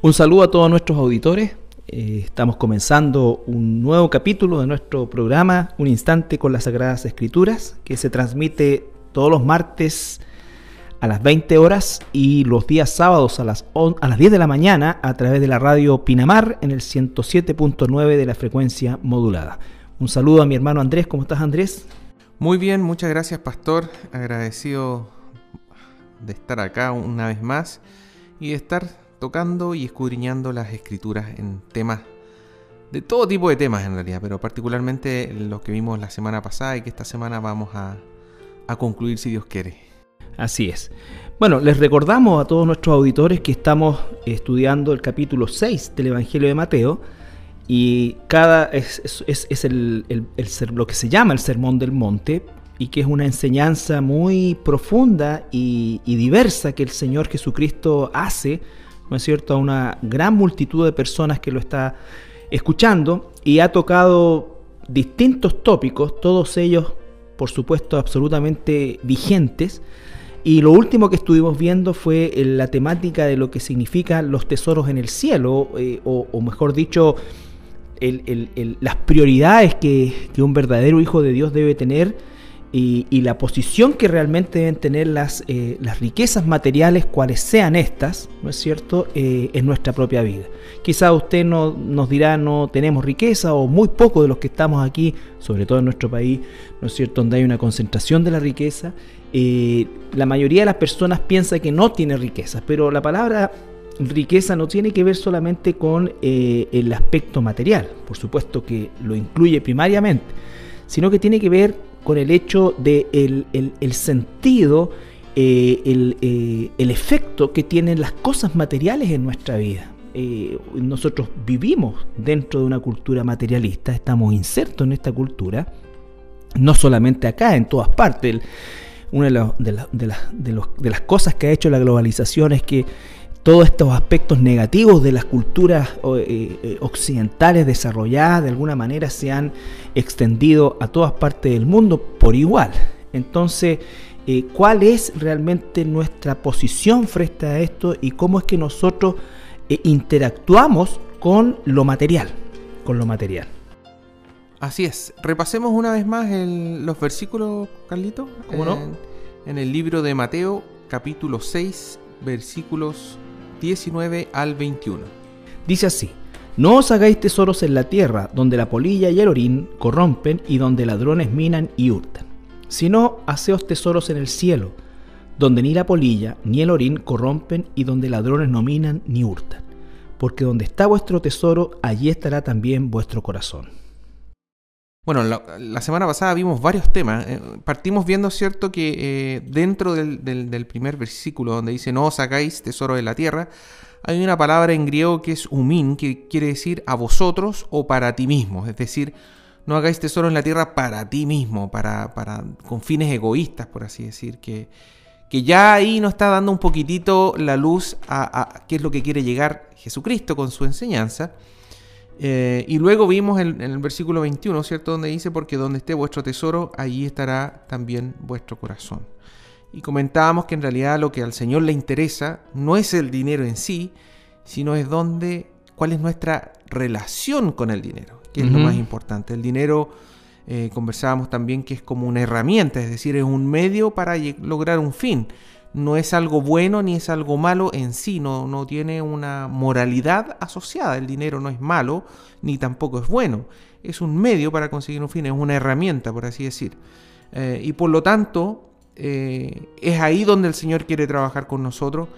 Un saludo a todos nuestros auditores. Estamos comenzando un nuevo capítulo de nuestro programa Un Instante con las Sagradas Escrituras, que se transmite todos los martes a las 20 horas y los días sábados a las 10 de la mañana a través de la radio Pinamar en el 107.9 de la frecuencia modulada. Un saludo a mi hermano Andrés. ¿Cómo estás, Andrés? Muy bien, muchas gracias, pastor. Agradecido de estar acá una vez más y de estar tocando y escudriñando las escrituras en temas, de todo tipo de temas en realidad, pero particularmente los que vimos la semana pasada y que esta semana vamos a concluir si Dios quiere. Así es. Bueno, les recordamos a todos nuestros auditores que estamos estudiando el capítulo 6 del Evangelio de Mateo y es lo que se llama el Sermón del Monte y que es una enseñanza muy profunda y diversa que el Señor Jesucristo hace, ¿no es cierto?, a una gran multitud de personas que lo está escuchando, y ha tocado distintos tópicos, todos ellos, por supuesto, absolutamente vigentes. Y lo último que estuvimos viendo fue la temática de lo que significan los tesoros en el cielo, o mejor dicho, las prioridades que un verdadero hijo de Dios debe tener, y la posición que realmente deben tener las riquezas materiales, cuales sean estas, ¿no es cierto?, en nuestra propia vida. Quizá usted nos dirá, no tenemos riqueza, o muy poco de los que estamos aquí, sobre todo en nuestro país, ¿no es cierto?, donde hay una concentración de la riqueza. La mayoría de las personas piensa que no tiene riqueza, pero la palabra riqueza no tiene que ver solamente con el aspecto material, por supuesto que lo incluye primariamente, sino que tiene que ver con el hecho de el sentido, el efecto que tienen las cosas materiales en nuestra vida. Nosotros vivimos dentro de una cultura materialista, estamos insertos en esta cultura, no solamente acá, en todas partes. Una de las cosas que ha hecho la globalización es que todos estos aspectos negativos de las culturas occidentales desarrolladas de alguna manera se han extendido a todas partes del mundo por igual. Entonces, ¿cuál es realmente nuestra posición frente a esto y cómo es que nosotros interactuamos con lo material? Así es. Repasemos una vez más los versículos, Carlito. ¿Cómo no? En el libro de Mateo, capítulo 6, versículos 19 al 21. Dice así: no os hagáis tesoros en la tierra, donde la polilla y el orín corrompen y donde ladrones minan y hurtan, sino haceos tesoros en el cielo, donde ni la polilla ni el orín corrompen y donde ladrones no minan ni hurtan, porque donde está vuestro tesoro, allí estará también vuestro corazón. Bueno, la semana pasada vimos varios temas. Partimos viendo, ¿cierto?, que dentro del primer versículo donde dice no os hagáis tesoro de la tierra, hay una palabra en griego que es humin, que quiere decir a vosotros o para ti mismo. Es decir, no hagáis tesoro en la tierra para ti mismo, con fines egoístas, por así decir, que ya ahí nos está dando un poquitito la luz a qué es lo que quiere llegar Jesucristo con su enseñanza. Y luego vimos en el versículo 21, ¿cierto?, donde dice porque donde esté vuestro tesoro, allí estará también vuestro corazón. Y comentábamos que en realidad lo que al Señor le interesa no es el dinero en sí, sino es cuál es nuestra relación con el dinero, que es lo más importante. El dinero, conversábamos también que es como una herramienta, es decir, es un medio para lograr un fin. No es algo bueno ni es algo malo en sí, no tiene una moralidad asociada. El dinero no es malo ni tampoco es bueno. Es un medio para conseguir un fin, es una herramienta, por así decir. Y por lo tanto, es ahí donde el Señor quiere trabajar con nosotros.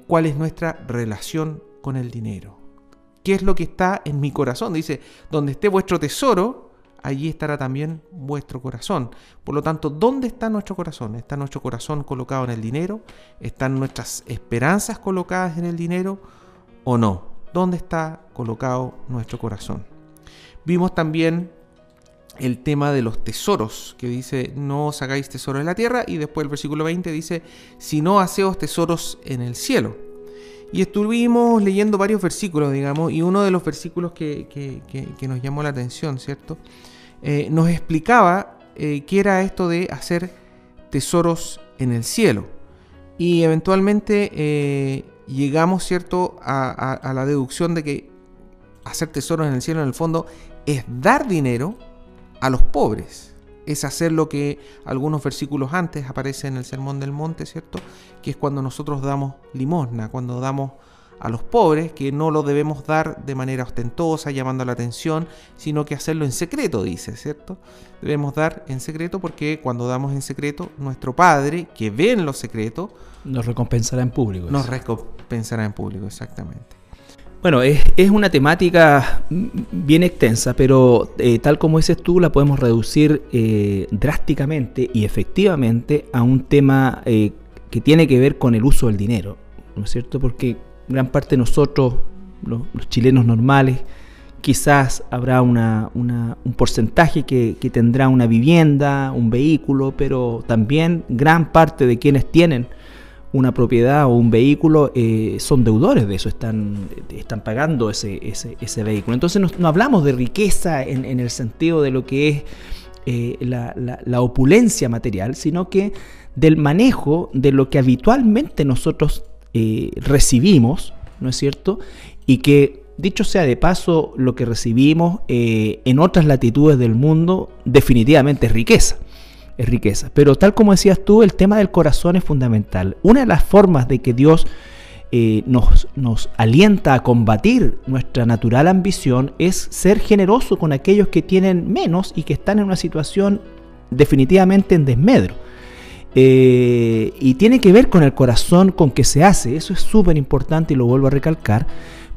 ¿Cuál es nuestra relación con el dinero? ¿Qué es lo que está en mi corazón? Dice, donde esté vuestro tesoro, allí estará también vuestro corazón. Por lo tanto, ¿dónde está nuestro corazón? ¿Está nuestro corazón colocado en el dinero? ¿Están nuestras esperanzas colocadas en el dinero o no? ¿Dónde está colocado nuestro corazón? Vimos también el tema de los tesoros, que dice, no os hagáis tesoros en la tierra, y después el versículo 20 dice, sino haceos tesoros en el cielo. Y estuvimos leyendo varios versículos, digamos, y uno de los versículos que nos llamó la atención, ¿cierto?, nos explicaba qué era esto de hacer tesoros en el cielo. Y eventualmente llegamos, ¿cierto?, a la deducción de que hacer tesoros en el cielo, en el fondo, es dar dinero a los pobres. Es hacer lo que algunos versículos antes aparece en el Sermón del Monte, ¿cierto?, que es cuando nosotros damos limosna, cuando damos a los pobres, que no lo debemos dar de manera ostentosa, llamando la atención, sino que hacerlo en secreto, dice, ¿cierto? Debemos dar en secreto porque cuando damos en secreto, nuestro Padre, que ve en lo secreto, nos recompensará en público. Nos recompensará en público, exactamente. Bueno, es una temática bien extensa, pero tal como dices tú, la podemos reducir drásticamente y efectivamente a un tema que tiene que ver con el uso del dinero, ¿no es cierto? Porque gran parte de nosotros, los chilenos normales, quizás habrá un porcentaje que tendrá una vivienda, un vehículo, pero también gran parte de quienes tienen una propiedad o un vehículo son deudores de eso, están pagando ese vehículo. Entonces no hablamos de riqueza en el sentido de lo que es la opulencia material, sino que del manejo de lo que habitualmente nosotros recibimos, ¿no es cierto? Y que, dicho sea de paso, lo que recibimos en otras latitudes del mundo definitivamente es riqueza. Es riqueza. Pero tal como decías tú, el tema del corazón es fundamental. Una de las formas de que Dios nos alienta a combatir nuestra natural ambición es ser generoso con aquellos que tienen menos y que están en una situación definitivamente en desmedro. Y tiene que ver con el corazón con que se hace. Eso es súper importante y lo vuelvo a recalcar.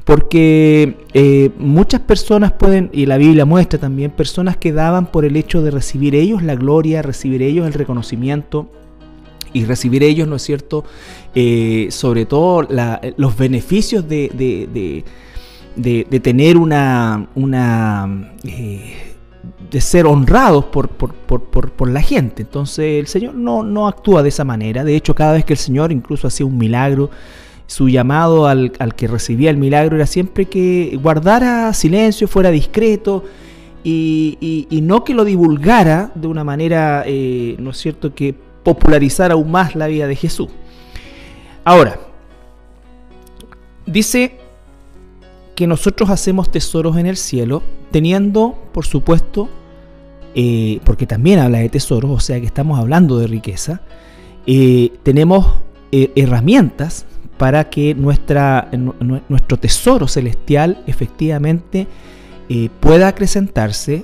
Porque muchas personas pueden, y la Biblia muestra también, personas que daban por el hecho de recibir ellos la gloria, recibir ellos el reconocimiento y recibir ellos, ¿no es cierto?, sobre todo los beneficios de tener de ser honrados por la gente. Entonces el Señor no actúa de esa manera. De hecho, cada vez que el Señor incluso hacía un milagro, su llamado al que recibía el milagro era siempre que guardara silencio, fuera discreto y no que lo divulgara de una manera, ¿no es cierto?, que popularizara aún más la vida de Jesús. Ahora, dice que nosotros hacemos tesoros en el cielo, teniendo, por supuesto, porque también habla de tesoros, o sea que estamos hablando de riqueza, tenemos herramientas para que nuestro tesoro celestial efectivamente pueda acrecentarse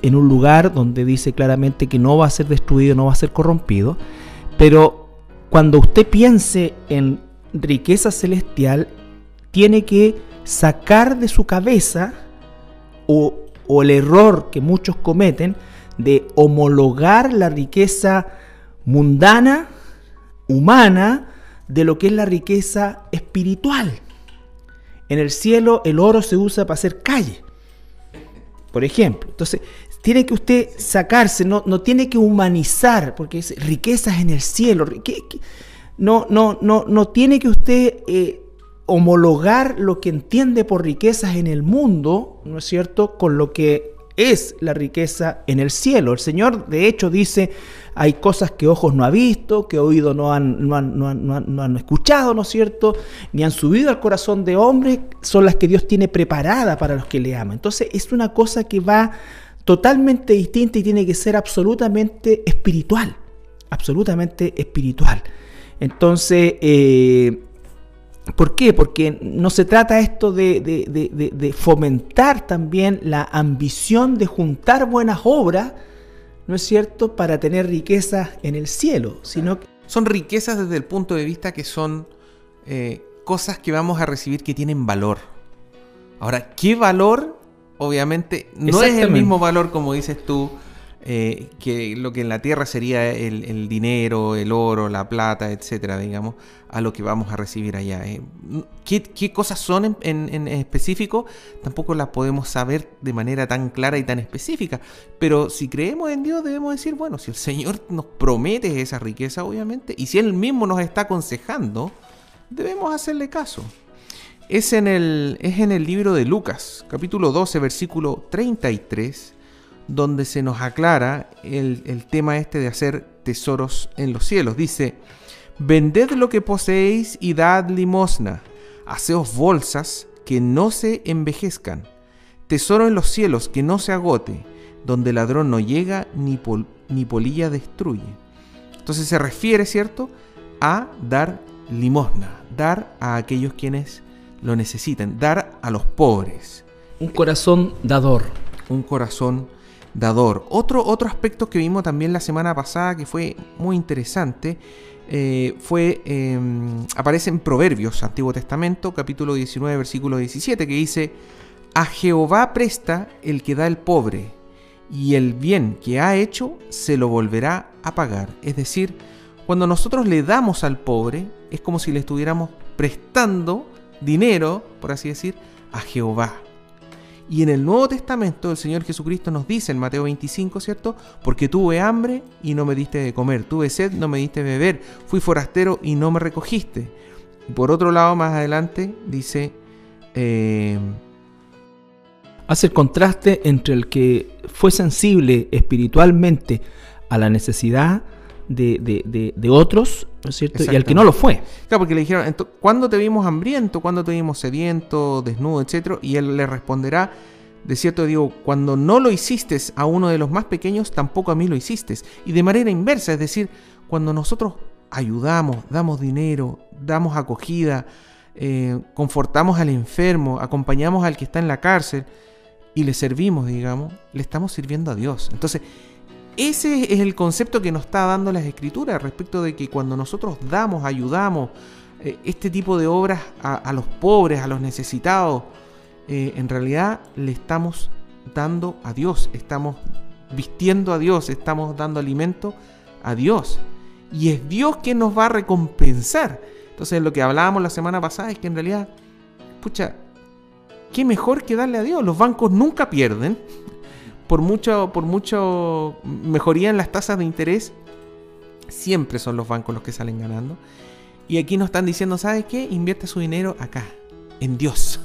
en un lugar donde dice claramente que no va a ser destruido, no va a ser corrompido. Pero cuando usted piense en riqueza celestial, tiene que sacar de su cabeza o el error que muchos cometen de homologar la riqueza mundana, humana, de lo que es la riqueza espiritual. En el cielo el oro se usa para hacer calle, por ejemplo. Entonces tiene que usted sacarse, no tiene que humanizar, porque es riquezas en el cielo. No tiene que usted homologar lo que entiende por riquezas en el mundo, ¿no es cierto?, con lo que es la riqueza en el cielo. El Señor, de hecho, dice: hay cosas que ojos no han visto, que oídos no han escuchado, ¿no es cierto?, ni han subido al corazón de hombre, son las que Dios tiene preparada para los que le aman. Entonces es una cosa que va totalmente distinta y tiene que ser absolutamente espiritual. Absolutamente espiritual. Entonces, ¿por qué? Porque no se trata esto de fomentar también la ambición de juntar buenas obras, ¿no es cierto?, para tener riquezas en el cielo, sino que son riquezas desde el punto de vista que son cosas que vamos a recibir que tienen valor. Ahora, ¿qué valor? Obviamente no es el mismo valor, como dices tú, que lo que en la tierra sería el dinero, el oro, la plata, etcétera, digamos, a lo que vamos a recibir allá. ¿Qué cosas son en específico? Tampoco las podemos saber de manera tan clara y tan específica, pero si creemos en Dios debemos decir, bueno, si el Señor nos promete esa riqueza, obviamente, y si Él mismo nos está aconsejando, debemos hacerle caso. Es en el libro de Lucas, capítulo 12, versículo 33, donde se nos aclara el tema este de hacer tesoros en los cielos. Dice: vended lo que poseéis y dad limosna. Haceos bolsas que no se envejezcan, tesoro en los cielos que no se agote, donde ladrón no llega ni polilla destruye. Entonces se refiere, ¿cierto?, a dar limosna, dar a aquellos quienes lo necesiten, dar a los pobres. Un corazón dador. Un corazón dador. Otro aspecto que vimos también la semana pasada que fue muy interesante aparece en Proverbios, Antiguo Testamento, capítulo 19, versículo 17, que dice: a Jehová presta el que da al pobre, y el bien que ha hecho se lo volverá a pagar. Es decir, cuando nosotros le damos al pobre, es como si le estuviéramos prestando dinero, por así decir, a Jehová. Y en el Nuevo Testamento el Señor Jesucristo nos dice en Mateo 25, ¿cierto? Porque tuve hambre y no me diste de comer, tuve sed, no me diste de beber, fui forastero y no me recogiste. Y por otro lado, más adelante, dice... hace el contraste entre el que fue sensible espiritualmente a la necesidad de otros, ¿no es cierto?, y al que no lo fue. Claro, porque le dijeron: ¿cuándo te vimos hambriento? ¿Cuándo te vimos sediento, desnudo, etcétera? Y él le responderá: de cierto digo, cuando no lo hiciste a uno de los más pequeños, tampoco a mí lo hiciste. Y de manera inversa, es decir, cuando nosotros ayudamos, damos dinero, damos acogida, confortamos al enfermo, acompañamos al que está en la cárcel y le servimos, digamos, le estamos sirviendo a Dios. Entonces, ese es el concepto que nos está dando las Escrituras respecto de que cuando nosotros damos, ayudamos, este tipo de obras a los pobres, a los necesitados, en realidad le estamos dando a Dios, estamos vistiendo a Dios, estamos dando alimento a Dios. Y es Dios quien nos va a recompensar. Entonces, lo que hablábamos la semana pasada es que en realidad, pucha, qué mejor que darle a Dios. Los bancos nunca pierden. Por mucho mejoría en las tasas de interés, siempre son los bancos los que salen ganando. Y aquí nos están diciendo: ¿sabes qué? Invierte su dinero acá, en Dios,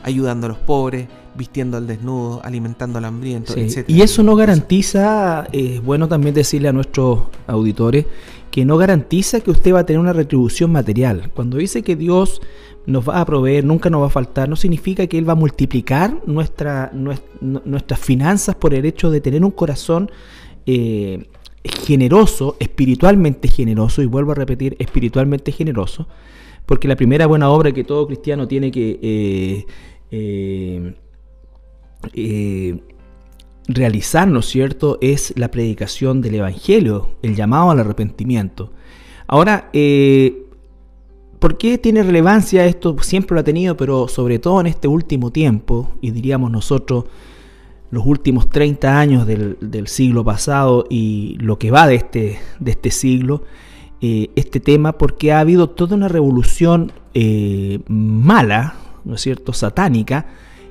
ayudando a los pobres, vistiendo al desnudo, alimentando al hambriento, sí, etc. Y eso no garantiza, es bueno también decirle a nuestros auditores, que no garantiza que usted va a tener una retribución material. Cuando dice que Dios nos va a proveer, nunca nos va a faltar, no significa que Él va a multiplicar nuestras finanzas por el hecho de tener un corazón generoso, espiritualmente generoso, y vuelvo a repetir, espiritualmente generoso, porque la primera buena obra que todo cristiano tiene que realizar, ¿no es cierto?, es la predicación del Evangelio, el llamado al arrepentimiento. Ahora, ¿por qué tiene relevancia esto? Siempre lo ha tenido, pero sobre todo en este último tiempo, y diríamos nosotros los últimos 30 años del siglo pasado y lo que va de este siglo, este tema, porque ha habido toda una revolución mala, ¿no es cierto?, satánica,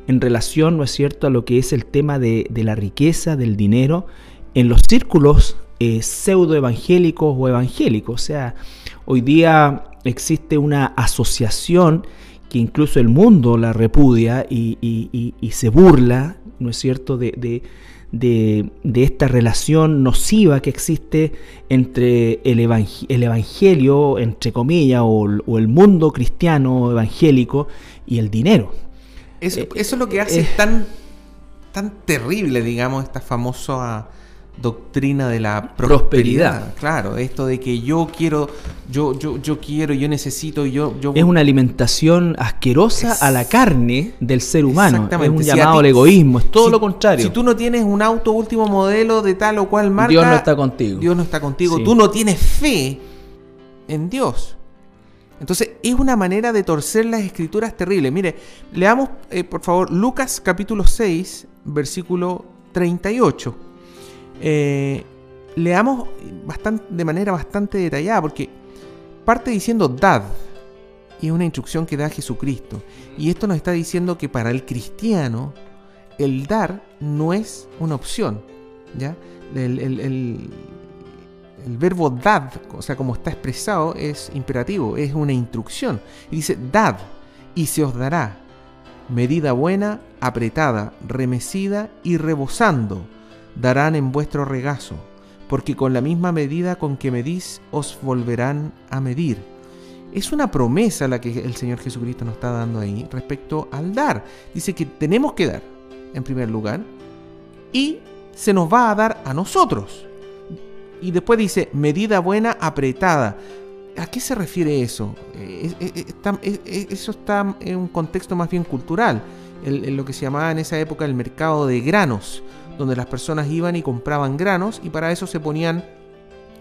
en relación, ¿no es cierto?, a lo que es el tema de la riqueza, del dinero, en los círculos pseudoevangélicos o evangélicos. O sea, hoy día existe una asociación que incluso el mundo la repudia y se burla, ¿no es cierto?, de esta relación nociva que existe entre el evangelio, entre comillas, o el mundo cristiano evangélico y el dinero. Eso es lo que hace tan terrible, digamos, esta famosa doctrina de la prosperidad. Claro, esto de que yo quiero, yo necesito, yo... Es una alimentación asquerosa a la carne del ser humano. Exactamente. Es un llamado al egoísmo, es todo lo contrario. Si tú no tienes un auto último modelo de tal o cual marca, Dios no está contigo. Dios no está contigo. Sí. Tú no tienes fe en Dios. Entonces, es una manera de torcer las Escrituras terrible. Mire, leamos, por favor, Lucas capítulo 6, versículo 38. Leamos de manera bastante detallada, porque parte diciendo dad, y es una instrucción que da Jesucristo. Y esto nos está diciendo que para el cristiano, el dar no es una opción, ¿ya? El verbo dad, o sea, como está expresado, es imperativo, es una instrucción. Y dice: dad, y se os dará medida buena, apretada, remecida y rebosando, darán en vuestro regazo, porque con la misma medida con que medís os volverán a medir. Es una promesa la que el Señor Jesucristo nos está dando ahí respecto al dar. Dice que tenemos que dar, en primer lugar, y se nos va a dar a nosotros. Y después dice, medida buena, apretada. ¿A qué se refiere eso? Eso está en un contexto más bien cultural, en lo que se llamaba en esa época el mercado de granos, donde las personas iban y compraban granos y para eso se ponían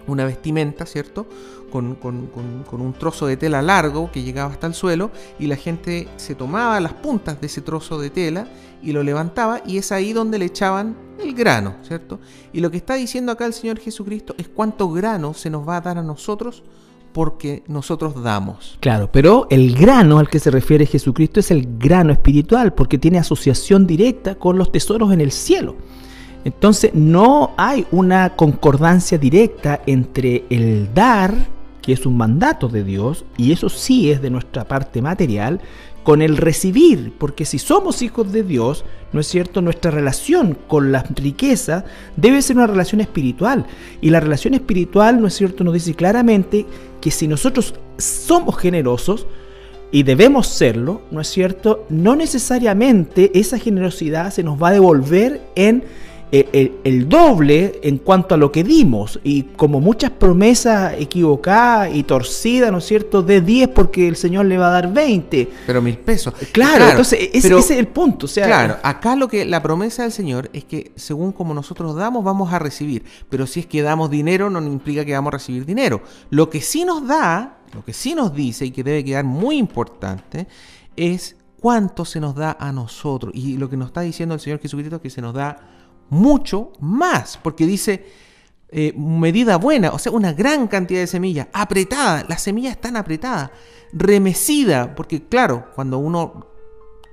una vestimenta, ¿cierto? Con un trozo de tela largo que llegaba hasta el suelo y la gente se tomaba las puntas de ese trozo de tela y lo levantaba y es ahí donde le echaban el grano, ¿cierto? Y lo que está diciendo acá el Señor Jesucristo es cuánto grano se nos va a dar a nosotros porque nosotros damos. Claro, pero el grano al que se refiere Jesucristo es el grano espiritual, porque tiene asociación directa con los tesoros en el cielo. Entonces no hay una concordancia directa entre el dar, que es un mandato de Dios, y eso sí es de nuestra parte material, con el recibir, porque si somos hijos de Dios, ¿no es cierto?, nuestra relación con las riquezas debe ser una relación espiritual, y la relación espiritual, ¿no es cierto?, nos dice claramente que si nosotros somos generosos, y debemos serlo, ¿no es cierto?, no necesariamente esa generosidad se nos va a devolver en el doble en cuanto a lo que dimos, y como muchas promesas equivocadas y torcidas, ¿no es cierto?, de 10 porque el Señor le va a dar 20. Pero 1.000 pesos. Claro, entonces ese es el punto. O sea, claro, acá la promesa del Señor es que según como nosotros damos, vamos a recibir. Pero si es que damos dinero, no implica que vamos a recibir dinero. Lo que sí nos da, lo que sí nos dice y que debe quedar muy importante, es cuánto se nos da a nosotros. Y lo que nos está diciendo el Señor Jesucristo es que se nos da mucho más, porque dice medida buena, o sea, una gran cantidad de semillas, apretada, las semillas están apretadas, remecida, porque claro, cuando uno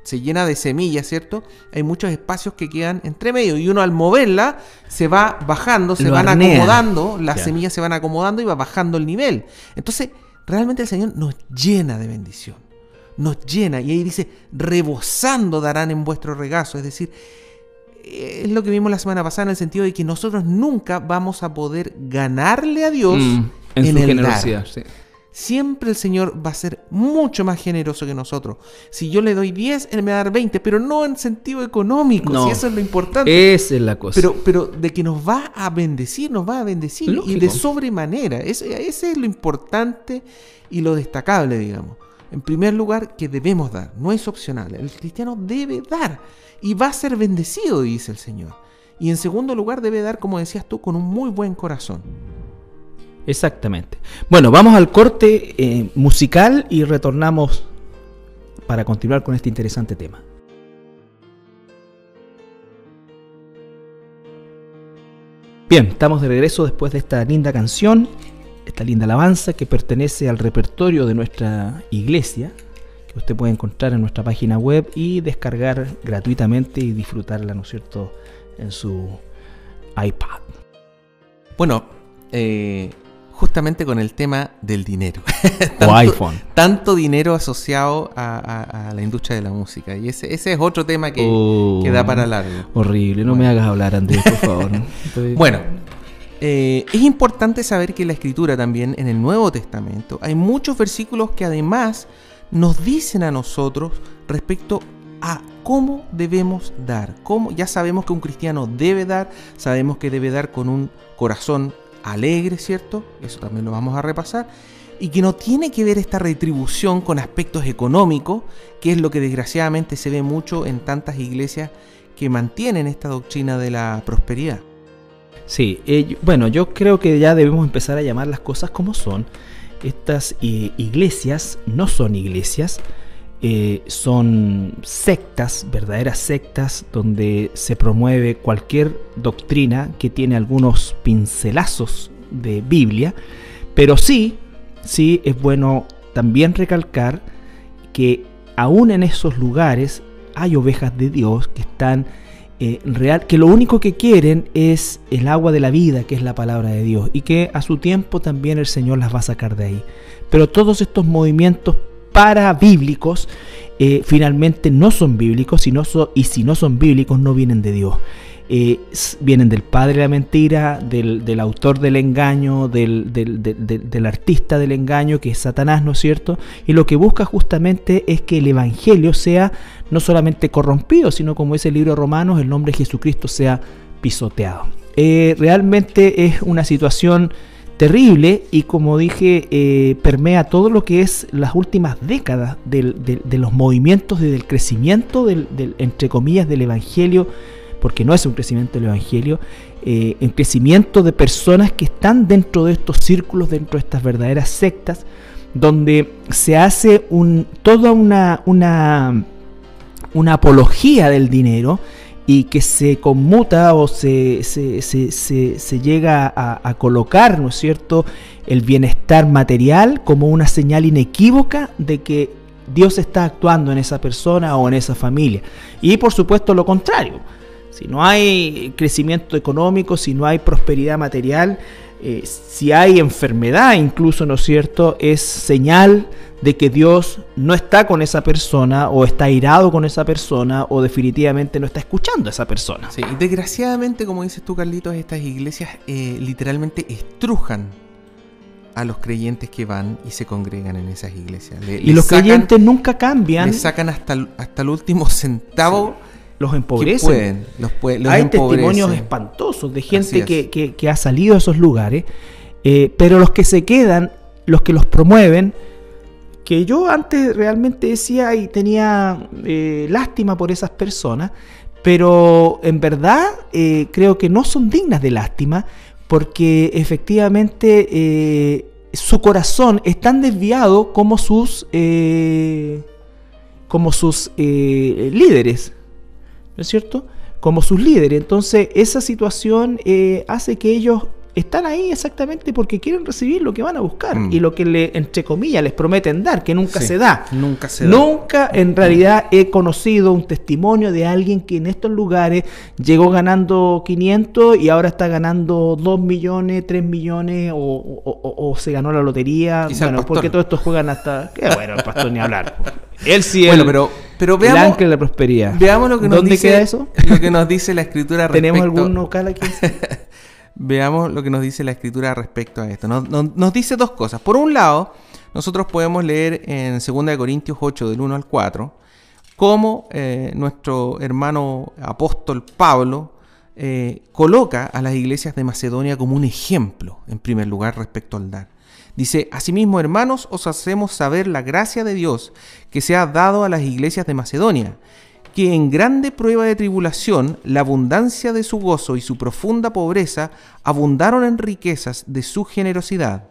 se llena de semillas, ¿cierto?, hay muchos espacios que quedan entre medio y uno al moverla se va bajando, se van acomodando, las semillas se van acomodando y va bajando el nivel. Entonces, realmente el Señor nos llena de bendición, nos llena, y ahí dice, rebosando darán en vuestro regazo, es decir, es lo que vimos la semana pasada en el sentido de que nosotros nunca vamos a poder ganarle a Dios en su el generosidad. dar. Sí. Siempre el Señor va a ser mucho más generoso que nosotros. Si yo le doy 10, Él me va a dar 20, pero no en sentido económico, No, si eso es lo importante. Esa es la cosa. Pero de que nos va a bendecir, Lógico. y de sobremanera. Ese es lo importante y lo destacable, digamos. En primer lugar, que debemos dar, no es opcional. El cristiano debe dar y va a ser bendecido, dice el Señor. Y en segundo lugar, debe dar, como decías tú, con un muy buen corazón. Exactamente. Bueno, vamos al corte musical y retornamos para continuar con este interesante tema. Bien, estamos de regreso después de esta linda canción, esta linda alabanza que pertenece al repertorio de nuestra iglesia, que usted puede encontrar en nuestra página web y descargar gratuitamente y disfrutarla, ¿no es cierto?, en su iPad. Bueno, justamente con el tema del dinero. O iPhone. Tanto dinero asociado a la industria de la música. Y ese es otro tema que da para largo. Horrible, no me hagas hablar, Andrés, por favor. Bueno, es importante saber que en la Escritura también, en el Nuevo Testamento, hay muchos versículos que además nos dicen a nosotros respecto a cómo debemos dar. Ya sabemos que un cristiano debe dar, sabemos que debe dar con un corazón alegre, ¿cierto? Eso también lo vamos a repasar. Y que no tiene que ver esta retribución con aspectos económicos, que es lo que desgraciadamente se ve mucho en tantas iglesias que mantienen esta doctrina de la prosperidad. Sí, bueno, yo creo que ya debemos empezar a llamar las cosas como son. Estas iglesias no son iglesias, son sectas, verdaderas sectas, donde se promueve cualquier doctrina que tiene algunos pincelazos de Biblia, pero sí es bueno también recalcar que aún en esos lugares hay ovejas de Dios que están que lo único que quieren es el agua de la vida, que es la palabra de Dios, y que a su tiempo también el Señor las va a sacar de ahí. Pero todos estos movimientos parabíblicos finalmente no son bíblicos, y si no son bíblicos no vienen de Dios. vienen del padre de la mentira, del autor del engaño, del artista del engaño, que es Satanás, ¿no es cierto? Y lo que busca justamente es que el evangelio sea no solamente corrompido, sino, como dice el libro de Romanos, el nombre de Jesucristo sea pisoteado. Realmente es una situación terrible y, como dije, permea todo lo que es las últimas décadas de los movimientos y del crecimiento entre comillas del evangelio, porque no es un crecimiento del evangelio, en crecimiento de personas que están dentro de estos círculos, dentro de estas verdaderas sectas, donde se hace toda una apología del dinero, y que se conmuta o se llega a colocar, ¿no es cierto?, el bienestar material como una señal inequívoca de que Dios está actuando en esa persona o en esa familia. Y por supuesto lo contrario, si no hay crecimiento económico, si no hay prosperidad material, si hay enfermedad incluso, ¿no es cierto?, es señal de que Dios no está con esa persona, o está airado con esa persona, o definitivamente no está escuchando a esa persona. Sí, y desgraciadamente, como dices tú, Carlitos, estas iglesias literalmente estrujan a los creyentes que van y se congregan en esas iglesias. Los creyentes nunca cambian. Le sacan hasta el último centavo. Sí. Los empobrecen. Hay testimonios espantosos de gente que ha salido de esos lugares, pero los que se quedan, los que los promueven, que yo antes realmente decía y tenía lástima por esas personas, pero en verdad creo que no son dignas de lástima, porque efectivamente su corazón es tan desviado como sus líderes, ¿no es cierto? Como sus líderes. Entonces esa situación hace que ellos están ahí exactamente porque quieren recibir lo que van a buscar y lo que entre comillas les prometen dar, que nunca se da. Nunca en realidad he conocido un testimonio de alguien que en estos lugares llegó ganando 500 y ahora está ganando 2 millones, 3 millones o se ganó la lotería. Quizá bueno, porque todos estos juegan hasta... Bueno, el pastor ni hablar. Él sí, bueno, pero veamos, el ángel de la prosperidad. Veamos lo que nos ¿Dónde dice, queda eso? Lo que nos dice la Escritura respecto. ¿Tenemos algún local aquí? Veamos lo que nos dice la Escritura respecto a esto. Nos dice dos cosas. Por un lado, nosotros podemos leer en 2 Corintios 8, del 1 al 4, cómo nuestro hermano apóstol Pablo coloca a las iglesias de Macedonia como un ejemplo, en primer lugar, respecto al dar. Dice: asimismo, hermanos, os hacemos saber la gracia de Dios que se ha dado a las iglesias de Macedonia, que en grande prueba de tribulación, la abundancia de su gozo y su profunda pobreza abundaron en riquezas de su generosidad.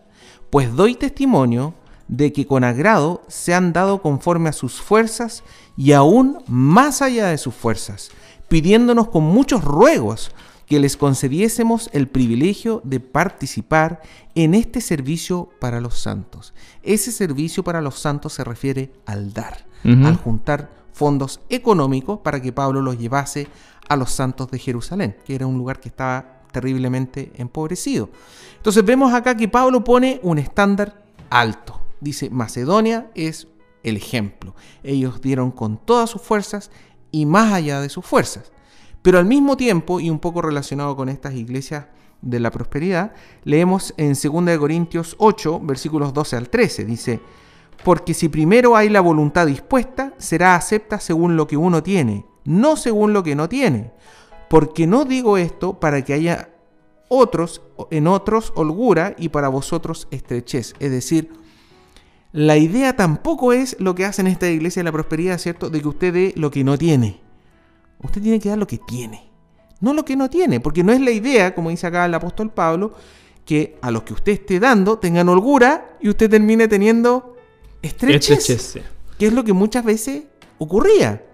Pues doy testimonio de que con agrado se han dado conforme a sus fuerzas y aún más allá de sus fuerzas, pidiéndonos con muchos ruegos que les concediésemos el privilegio de participar en este servicio para los santos. Ese servicio para los santos se refiere al dar, al juntar fondos económicos para que Pablo los llevase a los santos de Jerusalén, que era un lugar que estaba terriblemente empobrecido. Entonces vemos acá que Pablo pone un estándar alto. Dice: Macedonia es el ejemplo. Ellos dieron con todas sus fuerzas y más allá de sus fuerzas. Pero al mismo tiempo, y un poco relacionado con estas iglesias de la prosperidad, leemos en 2 Corintios 8, versículos 12 al 13. Dice: porque si primero hay la voluntad dispuesta, será acepta según lo que uno tiene, no según lo que no tiene. Porque no digo esto para que haya en otros holgura y para vosotros estrechez. Es decir, la idea tampoco es lo que hacen esta iglesia de la prosperidad, ¿cierto?, de que usted dé lo que no tiene. Usted tiene que dar lo que tiene, no lo que no tiene, porque no es la idea, como dice acá el apóstol Pablo, que a los que usted esté dando tengan holgura y usted termine teniendo estrechez, que es lo que muchas veces ocurría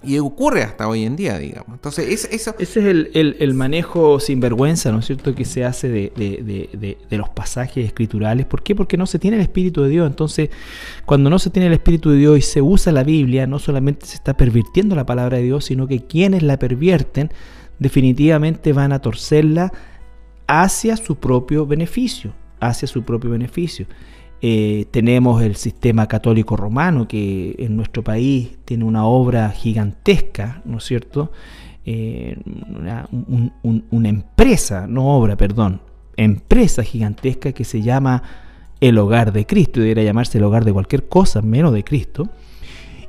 y ocurre hasta hoy en día, digamos. Entonces ese es el manejo sinvergüenza, ¿no es cierto?, que se hace de los pasajes escriturales. ¿Por qué? Porque no se tiene el Espíritu de Dios. Entonces, cuando no se tiene el Espíritu de Dios y se usa la Biblia, no solamente se está pervirtiendo la palabra de Dios, sino que quienes la pervierten definitivamente van a torcerla hacia su propio beneficio, tenemos el sistema católico romano, que en nuestro país tiene una obra gigantesca, ¿no es cierto?, una empresa, no obra, perdón, empresa gigantesca que se llama el Hogar de Cristo, y debería llamarse el hogar de cualquier cosa menos de Cristo.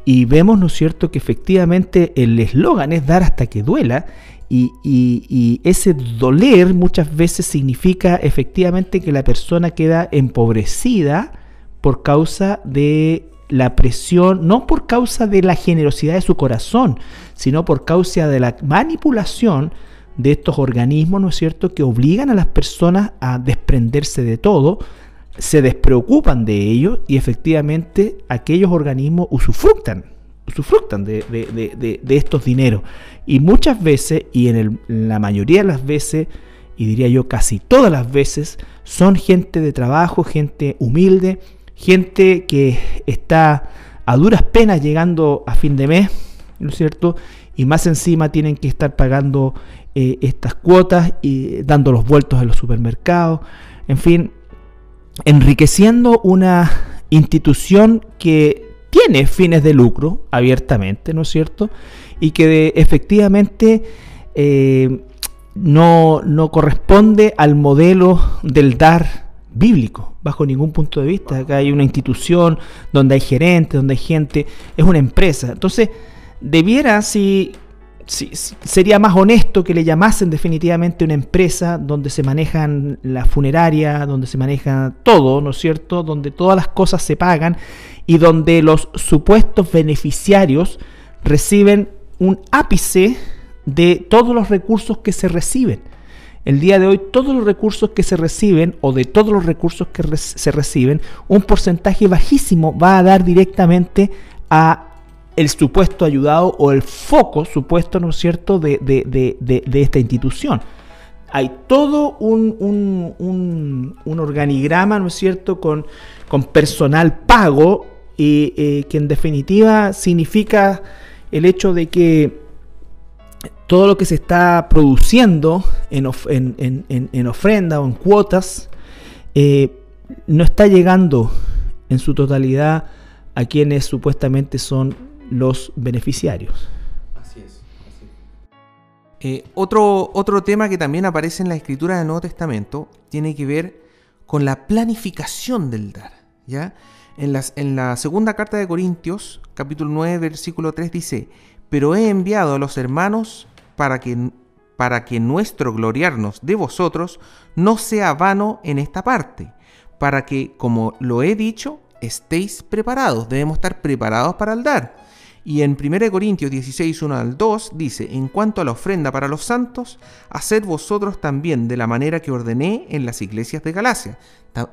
Y vemos, ¿no es cierto?, que efectivamente el eslogan es dar hasta que duela, y ese doler muchas veces significa efectivamente que la persona queda empobrecida por causa de la presión, no por causa de la generosidad de su corazón, sino por causa de la manipulación de estos organismos, ¿no es cierto?, que obligan a las personas a desprenderse de todo, se despreocupan de ellos, y efectivamente aquellos organismos usufructan de estos dineros. Y muchas veces, y en la mayoría de las veces, y diría yo casi todas las veces, son gente de trabajo, gente humilde, gente que está a duras penas llegando a fin de mes, ¿no es cierto? Y más encima tienen que estar pagando estas cuotas y dando los vueltos en los supermercados, en fin, enriqueciendo una institución que tiene fines de lucro abiertamente, ¿no es cierto? Y que efectivamente no corresponde al modelo del dar bíblico, bajo ningún punto de vista. Acá hay una institución donde hay gerentes, donde hay gente, es una empresa. Entonces, debiera, sería más honesto que le llamasen definitivamente una empresa donde se manejan la funeraria, donde se maneja todo, ¿no es cierto?, donde todas las cosas se pagan y donde los supuestos beneficiarios reciben un ápice de todos los recursos que se reciben. El día de hoy, todos los recursos que se reciben, o de todos los recursos que se reciben, un porcentaje bajísimo va a dar directamente a el supuesto ayudado, o el foco supuesto, ¿no es cierto?, de esta institución. Hay todo un organigrama, ¿no es cierto?, con personal pago, y que en definitiva significa el hecho de que todo lo que se está produciendo en ofrenda o en cuotas no está llegando en su totalidad a quienes supuestamente son los beneficiarios. Así es. Otro tema que también aparece en la escritura del Nuevo Testamento tiene que ver con la planificación del dar, ¿ya? En la segunda carta de Corintios, capítulo 9, versículo 3 dice: pero he enviado a los hermanos para que nuestro gloriarnos de vosotros no sea vano en esta parte, para que, como lo he dicho, estéis preparados. Debemos estar preparados para el dar. Y en 1 Corintios 16, 1 al 2 dice: en cuanto a la ofrenda para los santos, haced vosotros también de la manera que ordené en las iglesias de Galacia.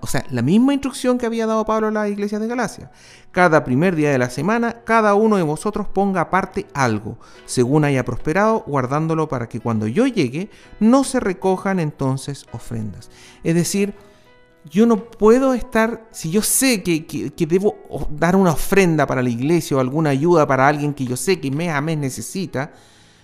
O sea, la misma instrucción que había dado Pablo a las iglesias de Galacia. Cada primer día de la semana, cada uno de vosotros ponga aparte algo, según haya prosperado, guardándolo para que cuando yo llegue, no se recojan entonces ofrendas. Es decir, yo no puedo estar, si yo sé que debo dar una ofrenda para la iglesia o alguna ayuda para alguien que yo sé que mes a mes necesita,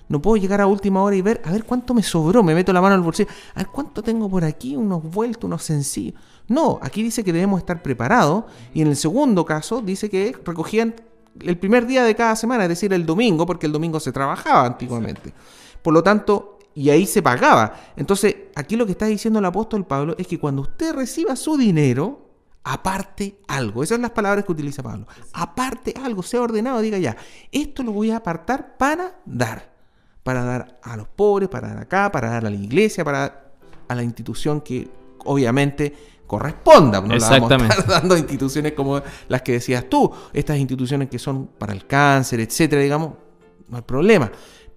no puedo llegar a última hora y ver, a ver cuánto me sobró, me meto la mano al bolsillo, a ver cuánto tengo por aquí, unos vueltos, unos sencillos. No, aquí dice que debemos estar preparados, y en el segundo caso dice que recogían el primer día de cada semana, es decir, el domingo, porque el domingo se trabajaba antiguamente. Por lo tanto, y ahí se pagaba. Entonces, aquí lo que está diciendo el apóstol Pablo es que cuando usted reciba su dinero, aparte algo. Esas son las palabras que utiliza Pablo. Aparte algo, sea ordenado, diga ya, esto lo voy a apartar para dar a los pobres, para dar acá, para dar a la iglesia, para dar a la institución que obviamente corresponda. No la vamos a estar dando a instituciones como las que decías tú, estas instituciones que son para el cáncer, etcétera, digamos, no hay problema.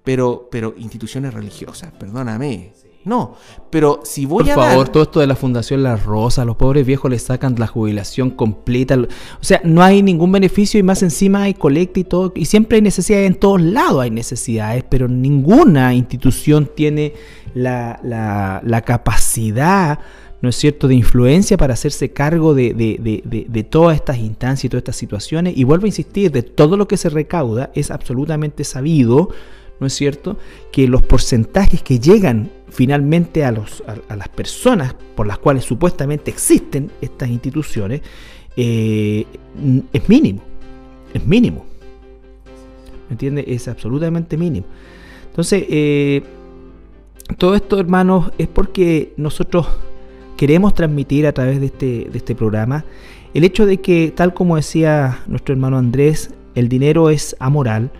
Pero instituciones religiosas, perdóname. No, pero si voy a dar... Por favor, todo esto de la Fundación La Rosa, a los pobres viejos les sacan la jubilación completa. O sea, no hay ningún beneficio, y más encima hay colecta y todo. Y siempre hay necesidades, en todos lados hay necesidades, pero ninguna institución tiene la capacidad, ¿no es cierto?, de influencia para hacerse cargo de todas estas instancias y todas estas situaciones. Y vuelvo a insistir, de todo lo que se recauda es absolutamente sabido, ¿no es cierto?, que los porcentajes que llegan finalmente a las personas por las cuales supuestamente existen estas instituciones es mínimo. ¿Me entiendes? Es absolutamente mínimo. Entonces, todo esto, hermanos, es porque nosotros queremos transmitir a través de este programa el hecho de que, tal como decía nuestro hermano Andrés, el dinero es amoral,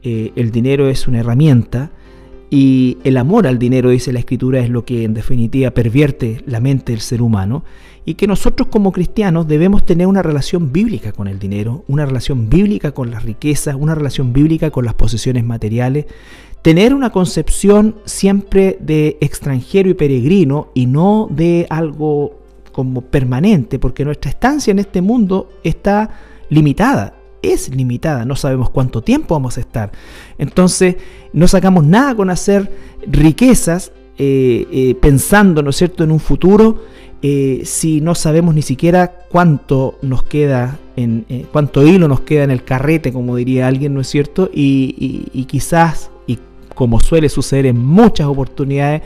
el dinero es una herramienta, y el amor al dinero, dice la Escritura, es lo que en definitiva pervierte la mente del ser humano, y que nosotros como cristianos debemos tener una relación bíblica con el dinero, una relación bíblica con las riquezas, una relación bíblica con las posesiones materiales, tener una concepción siempre de extranjero y peregrino y no de algo como permanente, porque nuestra estancia en este mundo está limitada. Es limitada, no sabemos cuánto tiempo vamos a estar. Entonces no sacamos nada con hacer riquezas pensando, ¿no es cierto?, en un futuro, si no sabemos ni siquiera cuánto nos queda, cuánto hilo nos queda en el carrete, como diría alguien, ¿no es cierto? Y quizás, y como suele suceder en muchas oportunidades,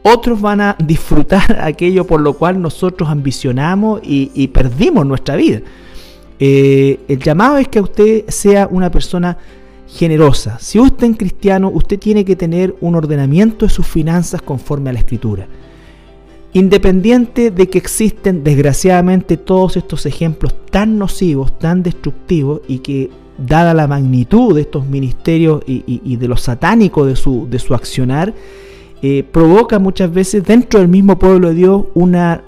otros van a disfrutar aquello por lo cual nosotros ambicionamos y perdimos nuestra vida. El llamado es que usted sea una persona generosa. Si usted es cristiano, usted tiene que tener un ordenamiento de sus finanzas conforme a la Escritura. Independiente de que existen, desgraciadamente, todos estos ejemplos tan nocivos, tan destructivos, y que, dada la magnitud de estos ministerios y de lo satánico de su accionar, provoca muchas veces dentro del mismo pueblo de Dios una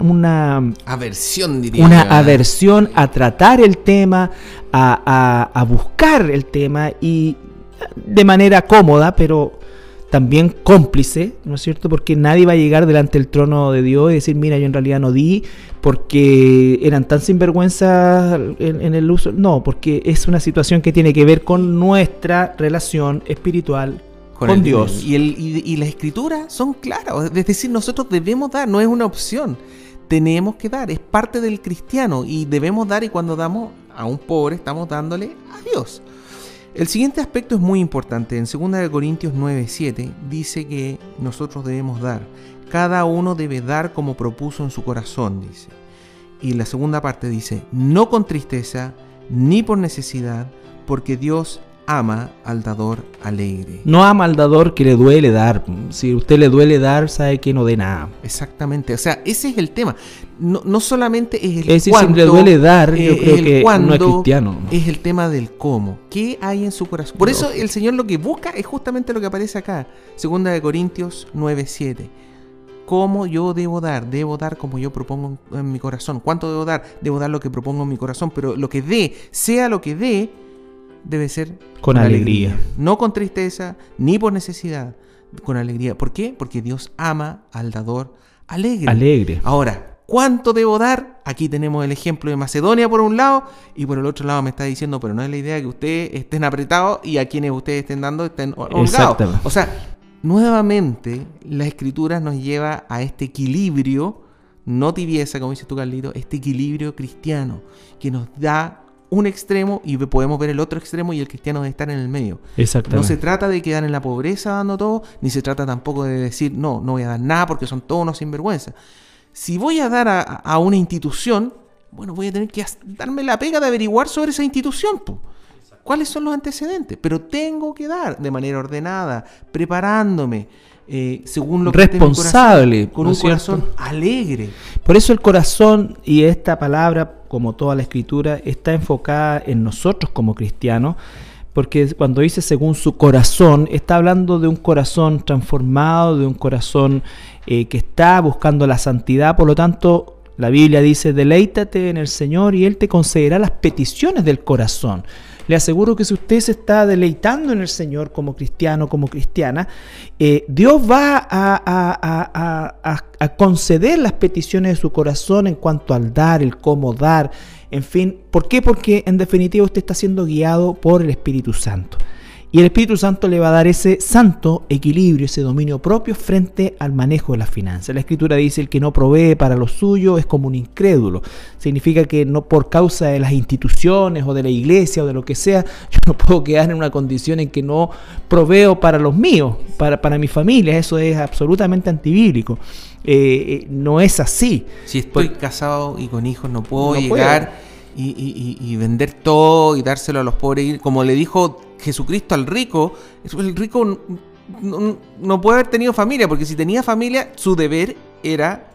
aversión, diría una yo. aversión a tratar el tema, a buscar el tema, y de manera cómoda, pero también cómplice, ¿no es cierto? Porque nadie va a llegar delante del trono de Dios y decir, mira, yo en realidad no di porque eran tan sinvergüenza en el uso. No, porque es una situación que tiene que ver con nuestra relación espiritual con Dios. Y las Escrituras son claras, es decir, nosotros debemos dar, no es una opción, tenemos que dar, es parte del cristiano y debemos dar, y cuando damos a un pobre estamos dándole a Dios. El siguiente aspecto es muy importante. En 2 Corintios 9:7 dice que nosotros debemos dar, cada uno debe dar como propuso en su corazón, dice. Y la segunda parte dice, no con tristeza ni por necesidad, porque Dios ama al dador alegre. No ama al dador que le duele dar. Si a usted le duele dar, sabe que no dé nada. Exactamente, o sea, ese es el tema. No solamente es el decir, cuánto, si le duele dar, yo creo que no es cristiano. Es el tema del cómo. ¿Qué hay en su corazón? Por eso el Señor lo que busca es justamente lo que aparece acá. 2 Corintios 9:7. ¿Cómo yo debo dar? Debo dar como yo propongo en mi corazón. ¿Cuánto debo dar? Debo dar lo que propongo en mi corazón. Pero lo que dé, sea lo que dé, debe ser con alegría. No con tristeza, ni por necesidad, con alegría. ¿Por qué? Porque Dios ama al dador alegre. Ahora, ¿cuánto debo dar? Aquí tenemos el ejemplo de Macedonia por un lado, y por el otro lado me está diciendo, pero no es la idea que ustedes estén apretados y a quienes ustedes estén dando estén holgados. O sea, nuevamente la Escritura nos lleva a este equilibrio, no tibieza, como dices tú, Carlito, este equilibrio cristiano que nos da un extremo y podemos ver el otro extremo, y el cristiano debe estar en el medio. Exactamente. No se trata de quedar en la pobreza dando todo, ni se trata tampoco de decir no voy a dar nada porque son todos unos sinvergüenza. Si voy a dar a una institución, bueno, voy a tener que darme la pega de averiguar sobre esa institución, po. ¿Cuáles son los antecedentes? Pero tengo que dar de manera ordenada, preparándome, según lo que responsable, esté en mi corazón, con un corazón alegre. Por eso el corazón, y esta palabra, como toda la Escritura, está enfocada en nosotros como cristianos, porque cuando dice según su corazón, está hablando de un corazón transformado, de un corazón que está buscando la santidad. Por lo tanto, la Biblia dice, deleítate en el Señor y Él te concederá las peticiones del corazón. Le aseguro que si usted se está deleitando en el Señor como cristiano, como cristiana, Dios va a conceder las peticiones de su corazón en cuanto al dar, el cómo dar, en fin. ¿Por qué? Porque en definitiva usted está siendo guiado por el Espíritu Santo. Y el Espíritu Santo le va a dar ese santo equilibrio, ese dominio propio frente al manejo de las finanzas. La Escritura dice, el que no provee para lo suyo es como un incrédulo. Significa que no por causa de las instituciones o de la iglesia o de lo que sea, yo no puedo quedar en una condición en que no proveo para los míos, para mi familia. Eso es absolutamente antibíblico. No es así. Si estoy casado y con hijos, no puedo llegar y vender todo y dárselo a los pobres. Como le dijo Jesucristo al rico, el rico no puede haber tenido familia, porque si tenía familia, su deber era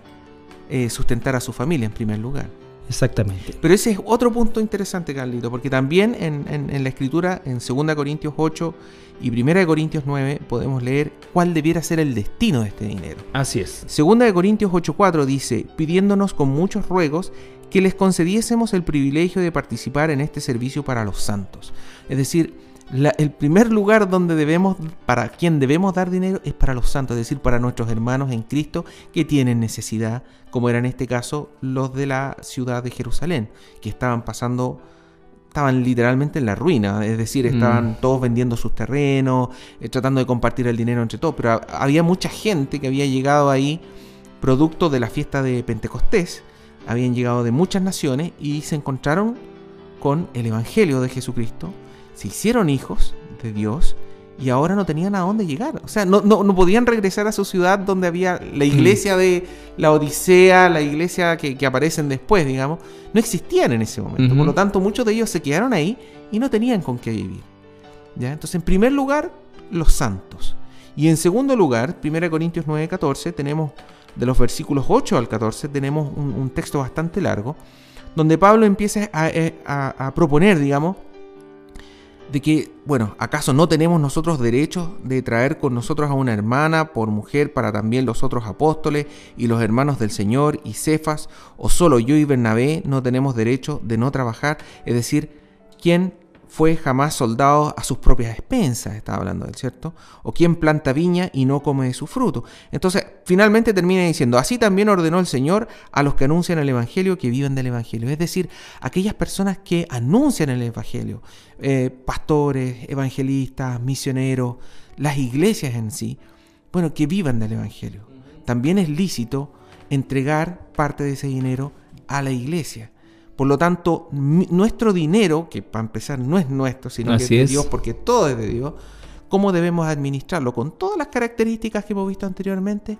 sustentar a su familia en primer lugar. Exactamente. Pero ese es otro punto interesante, Carlito, porque también en la Escritura, en 2 Corintios 8 y 1 Corintios 9, podemos leer cuál debiera ser el destino de este dinero. Así es. 2 Corintios 8:4 dice, pidiéndonos con muchos ruegos que les concediésemos el privilegio de participar en este servicio para los santos. Es decir, el primer lugar para quien debemos dar dinero es para los santos, es decir, para nuestros hermanos en Cristo que tienen necesidad, como era en este caso los de la ciudad de Jerusalén, que estaban literalmente en la ruina, es decir, estaban todos vendiendo sus terrenos, tratando de compartir el dinero entre todos, pero había mucha gente que había llegado ahí producto de la fiesta de Pentecostés, habían llegado de muchas naciones y se encontraron con el Evangelio de Jesucristo, se hicieron hijos de Dios y ahora no tenían a dónde llegar. O sea, no podían regresar a su ciudad donde había la iglesia de la Odisea, la iglesia que aparecen después, digamos. No existían en ese momento. Por lo tanto, muchos de ellos se quedaron ahí y no tenían con qué vivir. ¿Ya? Entonces, en primer lugar, los santos. Y en segundo lugar, 1 Corintios 9:14, tenemos de los versículos 8 al 14, tenemos un texto bastante largo, donde Pablo empieza a proponer, digamos, de que, bueno, ¿acaso no tenemos nosotros derecho de traer con nosotros a una hermana por mujer para también los otros apóstoles y los hermanos del Señor y Cefas? ¿O solo yo y Bernabé no tenemos derecho de no trabajar? Es decir, ¿quién fue jamás soldado a sus propias expensas? Estaba hablando del, ¿cierto? ¿O quién planta viña y no come de su fruto? Entonces, finalmente termina diciendo, así también ordenó el Señor a los que anuncian el Evangelio que vivan del Evangelio. Es decir, aquellas personas que anuncian el Evangelio, pastores, evangelistas, misioneros, las iglesias en sí, bueno, que vivan del Evangelio. También es lícito entregar parte de ese dinero a la iglesia. Por lo tanto, nuestro dinero, que para empezar no es nuestro, sino que es de Dios, porque todo es de Dios, ¿cómo debemos administrarlo? Con todas las características que hemos visto anteriormente,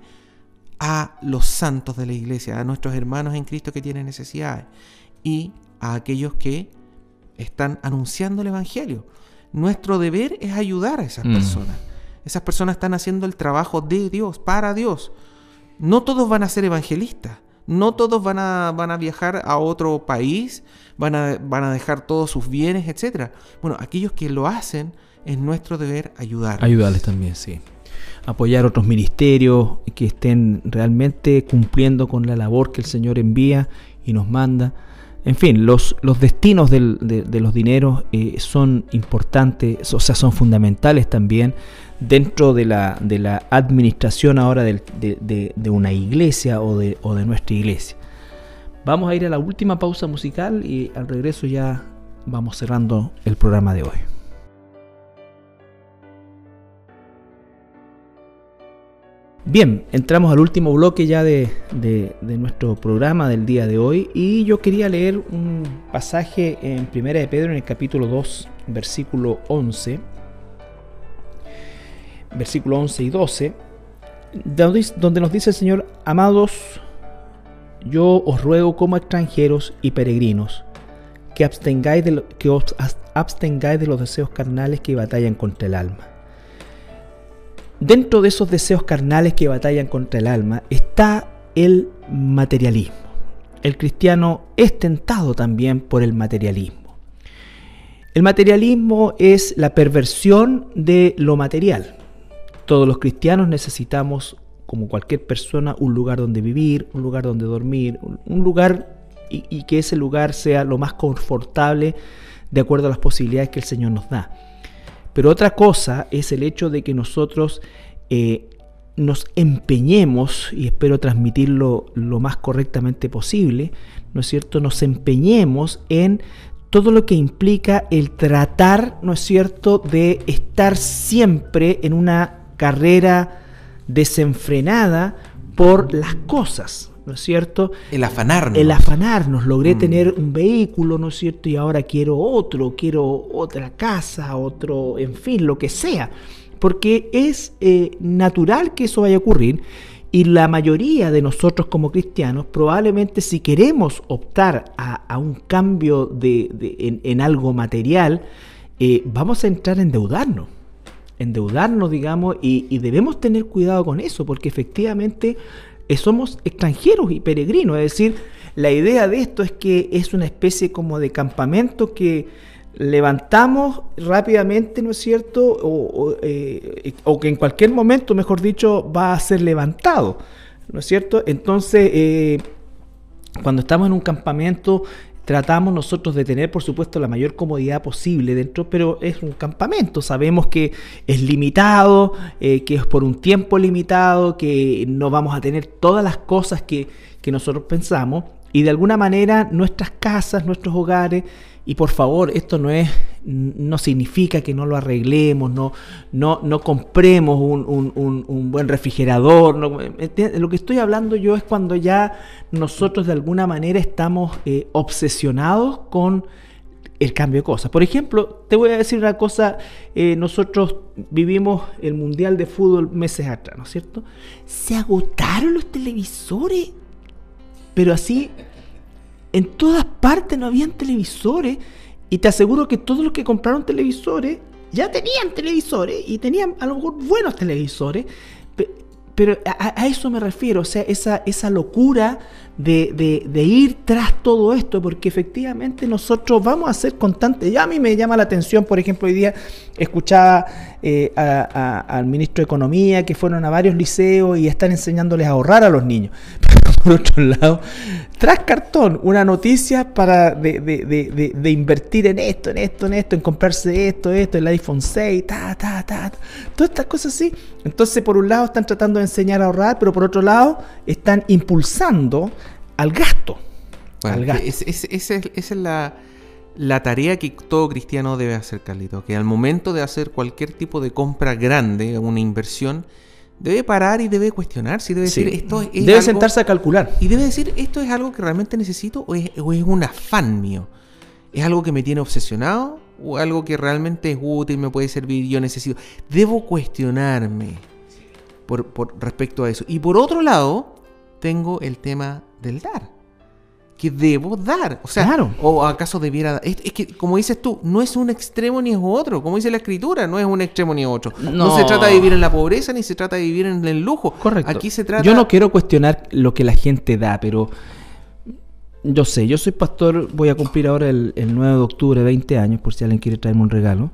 a los santos de la iglesia, a nuestros hermanos en Cristo que tienen necesidades y a aquellos que están anunciando el Evangelio. Nuestro deber es ayudar a esas personas. Esas personas están haciendo el trabajo de Dios, para Dios. No todos van a ser evangelistas. No todos van a viajar a otro país, van a dejar todos sus bienes, etc. Bueno, aquellos que lo hacen, es nuestro deber ayudarles. Ayudarles también, sí. Apoyar otros ministerios que estén realmente cumpliendo con la labor que el Señor envía y nos manda. En fin, los destinos de los dineros son importantes, o sea, son fundamentales también dentro de la administración ahora de una iglesia o de nuestra iglesia. Vamos a ir a la última pausa musical y al regreso ya vamos cerrando el programa de hoy. Bien, entramos al último bloque ya de nuestro programa del día de hoy y yo quería leer un pasaje en 1 de Pedro en el capítulo 2, versículo 11 y 12, donde nos dice el Señor: amados, yo os ruego como extranjeros y peregrinos que os abstengáis de los deseos carnales que batallan contra el alma. Dentro de esos deseos carnales que batallan contra el alma está el materialismo. El cristiano es tentado también por el materialismo. El materialismo es la perversión de lo material. Todos los cristianos necesitamos, como cualquier persona, un lugar donde vivir, un lugar donde dormir, un lugar y que ese lugar sea lo más confortable de acuerdo a las posibilidades que el Señor nos da. Pero otra cosa es el hecho de que nosotros nos empeñemos, y espero transmitirlo lo más correctamente posible, ¿no es cierto? Nos empeñemos en todo lo que implica el tratar, ¿no es cierto?, de estar siempre en una carrera desenfrenada por las cosas, ¿no es cierto? El afanarnos. Logré tener un vehículo, ¿no es cierto? Y ahora quiero otra casa, en fin, lo que sea. Porque es natural que eso vaya a ocurrir. Y la mayoría de nosotros como cristianos, probablemente si queremos optar a un cambio en algo material, vamos a entrar a endeudarnos. endeudarnos, digamos, y debemos tener cuidado con eso, porque efectivamente somos extranjeros y peregrinos. Es decir, la idea de esto es que es una especie como de campamento que levantamos rápidamente, ¿no es cierto? O que en cualquier momento, mejor dicho, va a ser levantado, ¿no es cierto? Entonces, cuando estamos en un campamento, tratamos nosotros de tener, por supuesto, la mayor comodidad posible dentro, pero es un campamento. Sabemos que es limitado, que es por un tiempo limitado, que no vamos a tener todas las cosas que nosotros pensamos, y de alguna manera nuestras casas, nuestros hogares, y por favor, esto no significa que no lo arreglemos, no compremos un buen refrigerador. Lo que estoy hablando yo es cuando ya nosotros de alguna manera estamos obsesionados con el cambio de cosas. Por ejemplo, te voy a decir una cosa, nosotros vivimos el Mundial de Fútbol meses atrás, ¿no es cierto? Se agotaron los televisores, pero así... En todas partes no habían televisores, y te aseguro que todos los que compraron televisores ya tenían televisores y tenían a lo mejor buenos televisores, pero a eso me refiero, o sea, esa locura de ir tras todo esto, porque efectivamente nosotros vamos a ser constantes. Ya a mí me llama la atención, por ejemplo, hoy día escuchaba al ministro de Economía que fueron a varios liceos y están enseñándoles a ahorrar a los niños. Por otro lado, tras cartón, una noticia de invertir en esto, en comprarse esto, el iPhone 6, todas estas cosas así. Entonces, por un lado están tratando de enseñar a ahorrar, pero por otro lado están impulsando al gasto. Bueno, esa es la tarea que todo cristiano debe hacer, Carlito, que al momento de hacer cualquier tipo de compra grande, una inversión, debe parar y debe cuestionarse y debe decir, esto es debe algo, sentarse a calcular. Y debe decir, ¿esto es algo que realmente necesito o es un afán mío? ¿Es algo que me tiene obsesionado o algo que realmente es útil, me puede servir, yo necesito? Debo cuestionarme por respecto a eso. Y por otro lado, tengo el tema del dar. Que debo dar, o sea, claro. ¿O acaso debiera dar? Es que, como dices tú, no es un extremo ni es otro, como dice la Escritura, no es un extremo ni otro. No se trata de vivir en la pobreza ni se trata de vivir en el lujo. Correcto. Aquí se trata... Yo no quiero cuestionar lo que la gente da, pero yo soy pastor, voy a cumplir ahora el 9 de octubre 20 años, por si alguien quiere traerme un regalo.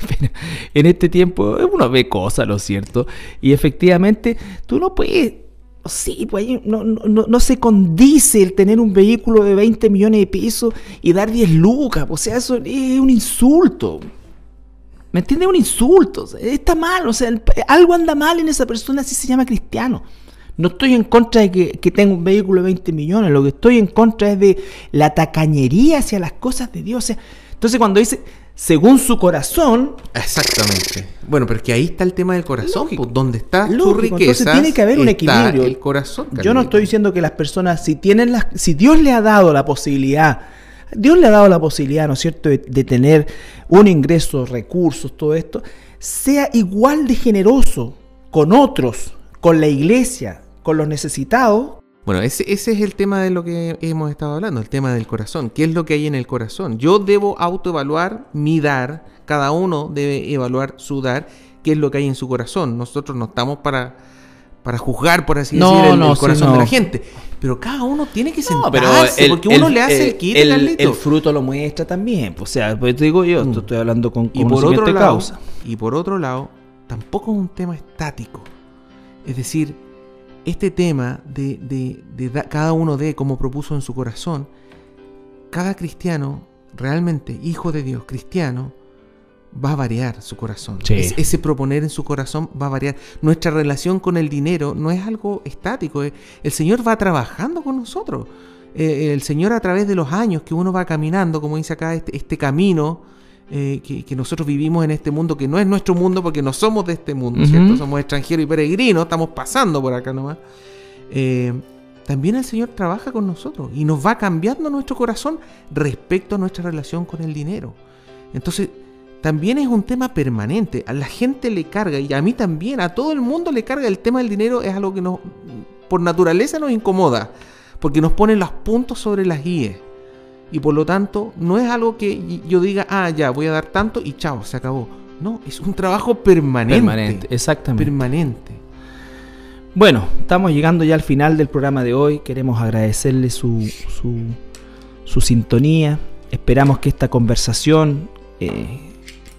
Pero en este tiempo uno ve cosas, ¿no es cierto? Y efectivamente tú no puedes... Sí, pues no se condice el tener un vehículo de 20 millones de pesos y dar 10 lucas. O sea, eso es un insulto. ¿Me entiendes? Un insulto. O sea, está mal. O sea, algo anda mal en esa persona, así se llama cristiano. No estoy en contra de que tenga un vehículo de 20 millones. Lo que estoy en contra es de la tacañería hacia las cosas de Dios. O sea, entonces cuando dice... según su corazón. Exactamente. Bueno, pero es que ahí está el tema del corazón. Pues, donde está su riqueza. Entonces tiene que haber un equilibrio. El corazón. Yo no estoy diciendo que las personas, si Dios le ha dado la posibilidad, ¿no es cierto?, de tener un ingreso, recursos, todo esto, sea igual de generoso con otros, con la iglesia, con los necesitados. Bueno, ese es el tema de lo que hemos estado hablando, el tema del corazón. ¿Qué es lo que hay en el corazón? Yo debo autoevaluar mi dar, cada uno debe evaluar su dar, qué es lo que hay en su corazón. Nosotros no estamos para juzgar, por así decir, el corazón de la gente. Pero cada uno tiene que sentarse, porque uno le hace el kit, el fruto lo muestra también. O sea, pues te digo yo, estoy hablando con conocimiento de causa. Y por otro lado, tampoco es un tema estático. Es decir, este tema de cada uno de como propuso en su corazón, cada cristiano, realmente hijo de Dios, cristiano, va a variar su corazón. Sí. Ese proponer en su corazón va a variar. Nuestra relación con el dinero no es algo estático. El Señor va trabajando con nosotros. El Señor, a través de los años que uno va caminando, como dice acá, este camino que nosotros vivimos en este mundo, que no es nuestro mundo porque no somos de este mundo, ¿cierto? Somos extranjeros y peregrinos, estamos pasando por acá nomás. También el Señor trabaja con nosotros y nos va cambiando nuestro corazón respecto a nuestra relación con el dinero. Entonces, también es un tema permanente. A la gente le carga, y a mí también, a todo el mundo le carga el tema del dinero. Es algo que por naturaleza nos incomoda, porque nos pone los puntos sobre las íes. y por lo tanto no es algo que yo diga, ya, voy a dar tanto y chao, se acabó. No, es un trabajo permanente. Permanente, exactamente. Permanente. Bueno, estamos llegando ya al final del programa de hoy. Queremos agradecerle su sintonía. Esperamos que esta conversación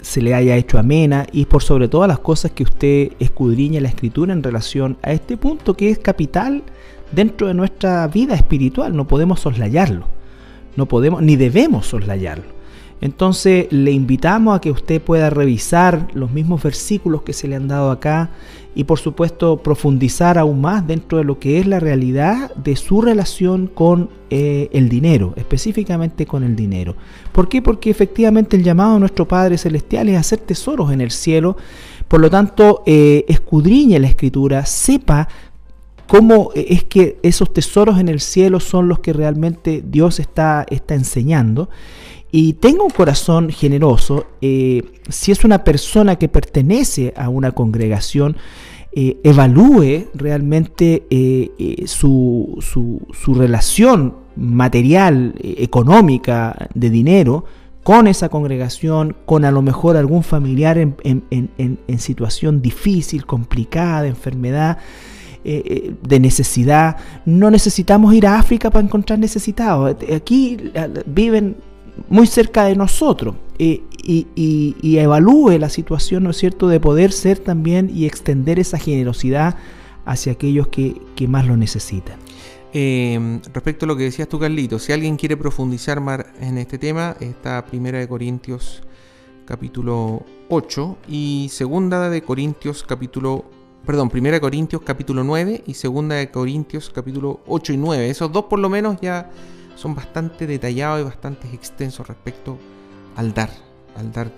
se le haya hecho amena y por sobre todas las cosas que usted escudriñe la Escritura en relación a este punto que es capital dentro de nuestra vida espiritual. No podemos soslayarlo, no podemos ni debemos soslayarlo. Entonces le invitamos a que usted pueda revisar los mismos versículos que se le han dado acá y por supuesto profundizar aún más dentro de lo que es la realidad de su relación con el dinero, específicamente con el dinero. ¿Por qué? Porque efectivamente el llamado de nuestro Padre Celestial es hacer tesoros en el cielo. Por lo tanto, escudriñe la Escritura, sepa cómo es que esos tesoros en el cielo son los que realmente Dios está enseñando. Y tenga un corazón generoso. Si es una persona que pertenece a una congregación, evalúe realmente su relación material, económica, de dinero con esa congregación, con a lo mejor algún familiar en situación difícil, complicada, de enfermedad, de necesidad. No necesitamos ir a África para encontrar necesitados. Aquí viven muy cerca de nosotros, y evalúe la situación, ¿no es cierto?, de poder ser también y extender esa generosidad hacia aquellos que más lo necesitan. Respecto a lo que decías tú, Carlito, si alguien quiere profundizar más en este tema, está 1 Corintios capítulo 8 y 2 Corintios capítulo 9 y 2 Corintios capítulo 8 y 9. Esos dos por lo menos ya son bastante detallados y bastante extensos respecto al dar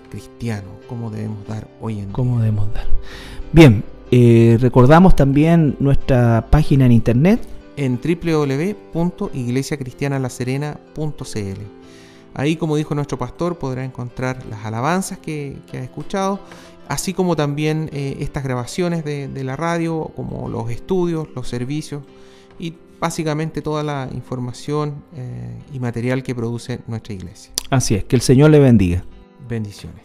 cristiano, cómo debemos dar hoy en día. ¿Cómo debemos dar? Bien, recordamos también nuestra página en internet. En www.iglesiacristianalaserena.cl. Ahí, como dijo nuestro pastor, podrá encontrar las alabanzas que ha escuchado, así como también estas grabaciones de la radio, como los estudios, los servicios y básicamente toda la información y material que produce nuestra iglesia. Así es, que el Señor le bendiga. Bendiciones.